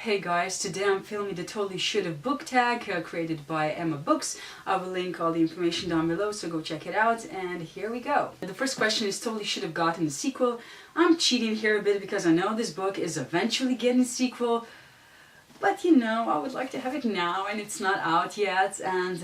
Hey guys, today I'm filming the Totally Should Have book tag created by emmmabooks. I will link all the information down below, so go check it out, and here we go. The first question is totally should have gotten a sequel. I'm cheating here a bit because I know this book is eventually getting a sequel, but you know, I would like to have it now and it's not out yet. And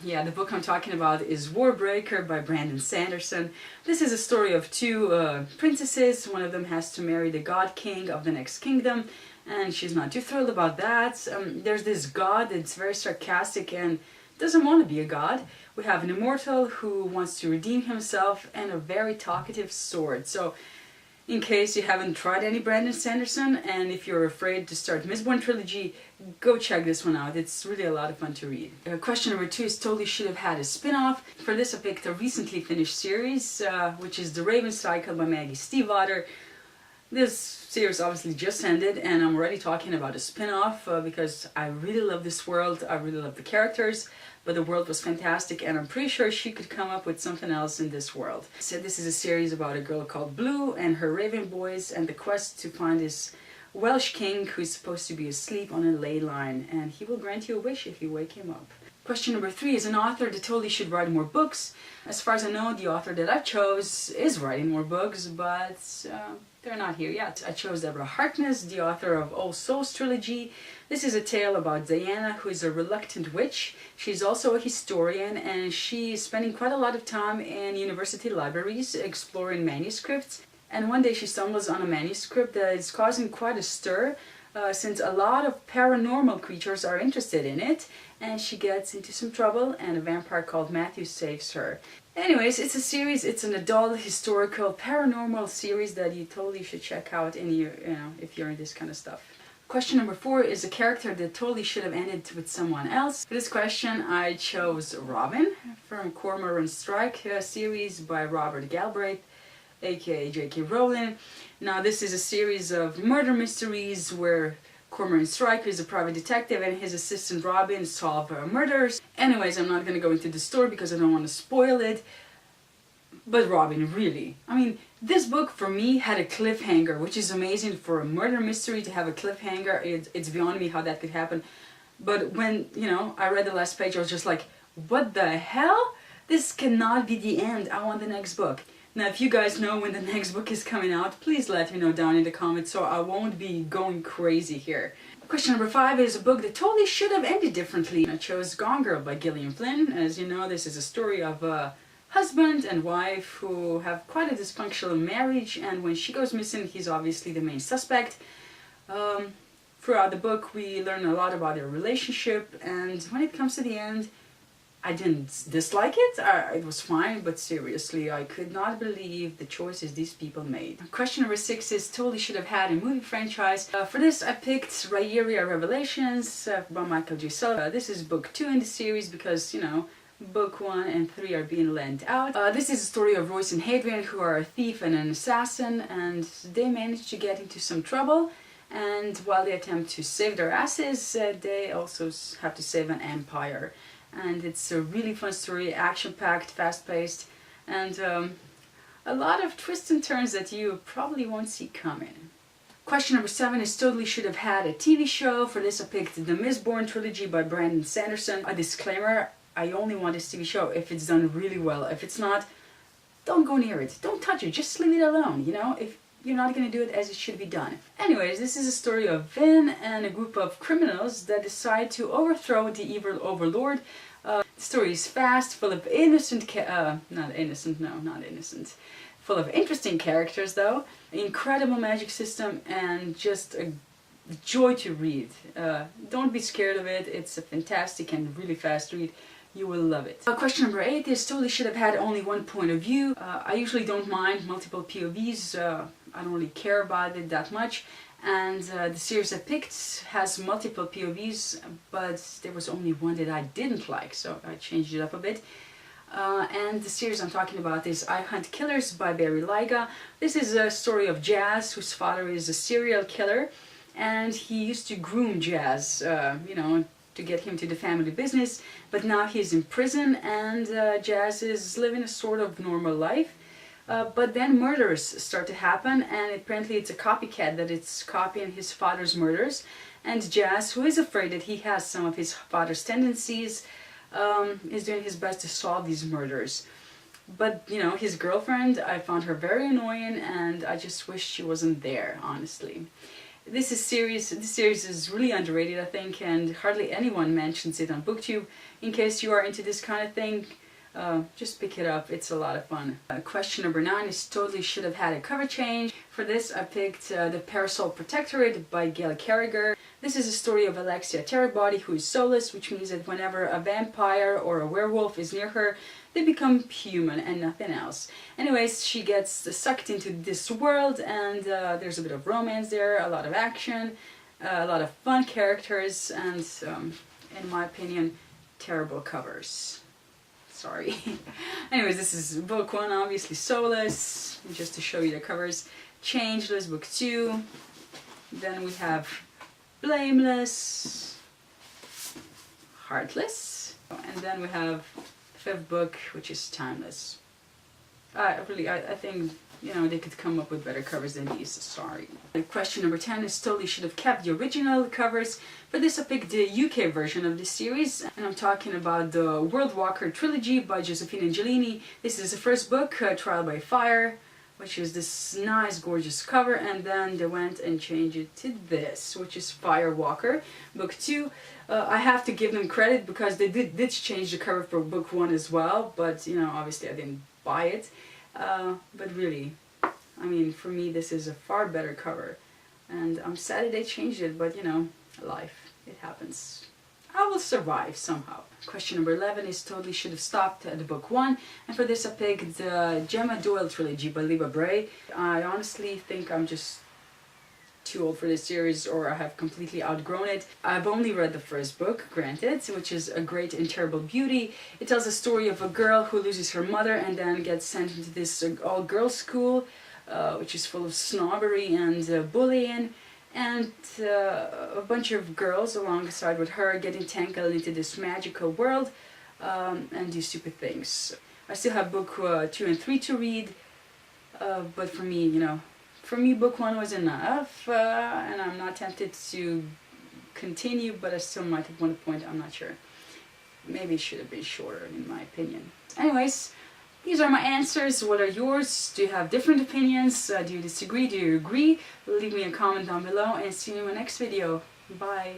yeah, the book I'm talking about is Warbreaker by Brandon Sanderson. This is a story of two princesses. One of them has to marry the god king of the next kingdom, and she's not too thrilled about that. There's this god that's very sarcastic and doesn't want to be a god. We have an immortal who wants to redeem himself and a very talkative sword. So in case you haven't tried any Brandon Sanderson, and if you're afraid to start Mistborn Trilogy, go check this one out. It's really a lot of fun to read. Question number 2 is totally should have had a spin-off. For this I picked a recently finished series, which is The Raven Cycle by Maggie Stiefvater. This series obviously just ended, and I'm already talking about a spin-off because I really love this world, I really love the characters, but the world was fantastic and I'm pretty sure she could come up with something else in this world. So this is a series about a girl called Blue and her Raven boys and the quest to find this Welsh king who's supposed to be asleep on a ley line, and he will grant you a wish if you wake him up. Question number 3 is an author that totally should write more books. As far as I know, the author that I chose is writing more books, but they're not here yet. I chose Deborah Harkness, the author of All Souls Trilogy. This is a tale about Diana, who is a reluctant witch. She's also a historian, and she's spending quite a lot of time in university libraries exploring manuscripts. And one day she stumbles on a manuscript that is causing quite a stir, since a lot of paranormal creatures are interested in it, and she gets into some trouble and a vampire called Matthew saves her. Anyways, it's a series, it's an adult historical paranormal series that you totally should check out if you're in this kind of stuff. Question number 4 is a character that totally should have ended with someone else. For this question I chose Robin from Cormoran Strike series by Robert Galbraith, aka J.K. Rowling. Now this is a series of murder mysteries where Cormoran Strike is a private detective and his assistant Robin solve murders. Anyways, I'm not going to go into the story because I don't want to spoil it. But Robin, really, I mean, this book for me had a cliffhanger, which is amazing for a murder mystery to have a cliffhanger. It's beyond me how that could happen. But when, I read the last page, I was just like, what the hell? This cannot be the end. I want the next book. Now, if you guys know when the next book is coming out, please let me know down in the comments so I won't be going crazy here. Question number 5 is a book that totally should have ended differently. I chose Gone Girl by Gillian Flynn. As you know, this is a story of a husband and wife who have quite a dysfunctional marriage, and when she goes missing, he's obviously the main suspect. Throughout the book, we learn a lot about their relationship, and when it comes to the end, I didn't dislike it, it was fine, but seriously, I could not believe the choices these people made. Question number 6 is totally should have had a movie franchise. For this I picked Rhaeria Revelations by Michael J. Sullivan. This is book 2 in the series because, book 1 and 3 are being lent out. This is a story of Royce and Hadrian, who are a thief and an assassin, and they manage to get into some trouble. And while they attempt to save their asses, they also have to save an empire. And it's a really fun story, action-packed, fast-paced, and a lot of twists and turns that you probably won't see coming. Question number 7 is totally should have had a TV show. For this I picked The Mistborn Trilogy by Brandon Sanderson. A disclaimer, I only want this TV show if it's done really well. If it's not, don't go near it. Don't touch it, just leave it alone, if you're not going to do it as it should be done. Anyways, this is a story of Vin and a group of criminals that decide to overthrow the evil overlord. The story is fast, full of full of interesting characters though, incredible magic system, and just a joy to read. Don't be scared of it, it's a fantastic and really fast read. You will love it. Question number 8 is totally should have had only one point of view. I usually don't mind multiple POVs, I don't really care about it that much. And the series I picked has multiple POVs, but there was only one that I didn't like, so I changed it up a bit. And the series I'm talking about is I Hunt Killers by Barry Lyga. This is a story of Jazz, whose father is a serial killer, and he used to groom Jazz, to get him to the family business, but now he's in prison, and Jazz is living a sort of normal life. But then murders start to happen, and apparently it's a copycat that it's copying his father's murders. And Jazz, who is afraid that he has some of his father's tendencies, is doing his best to solve these murders. But, you know, his girlfriend, I found her very annoying, and I just wish she wasn't there, honestly. This series is really underrated, I think, and hardly anyone mentions it on BookTube. In case you are into this kind of thing, just pick it up, it's a lot of fun. Question number 9 is totally should have had a cover change. For this I picked The Parasol Protectorate by Gail Carriger. This is a story of Alexia Terrabody, who is soulless, which means that whenever a vampire or a werewolf is near her, they become human and nothing else. Anyways, she gets sucked into this world, and there's a bit of romance there, a lot of action, a lot of fun characters, and in my opinion, terrible covers. Sorry. Anyways, this is book 1, obviously soulless, just to show you the covers. Changeless, book 2. Then we have Blameless, Heartless, and then we have the 5th book, which is Timeless. I think, you know, they could come up with better covers than these, sorry. Question number 10 is totally should have kept the original covers. For this I picked the UK version of this series, and I'm talking about the Warbreaker Trilogy by Josephine Angelini. This is the first book, Trial by Fire, which is this nice gorgeous cover, and then they went and changed it to this, which is Firewalker, book 2. I have to give them credit because they did change the cover for book 1 as well, but you know, obviously I didn't buy it. But really, I mean, for me this is a far better cover, and I'm sad that they changed it, but you know, life, it happens. I will survive somehow. Question number 11 is totally should have stopped at book 1, and for this I picked the Gemma Doyle Trilogy by Liba Bray. I honestly think I'm just too old for this series, or I have completely outgrown it. I've only read the first book, granted, which is A Great and Terrible Beauty. It tells the story of a girl who loses her mother and then gets sent into this all-girls school, which is full of snobbery and bullying, and a bunch of girls alongside with her get entangled into this magical world and do stupid things. I still have book 2 and 3 to read, but for me, you know, book 1 was enough, and I'm not tempted to continue, but I still might at one point, I'm not sure. Maybe it should have been shorter, in my opinion. Anyways, these are my answers. What are yours? Do you have different opinions? Do you disagree? Do you agree? Leave me a comment down below, and see you in my next video. Bye!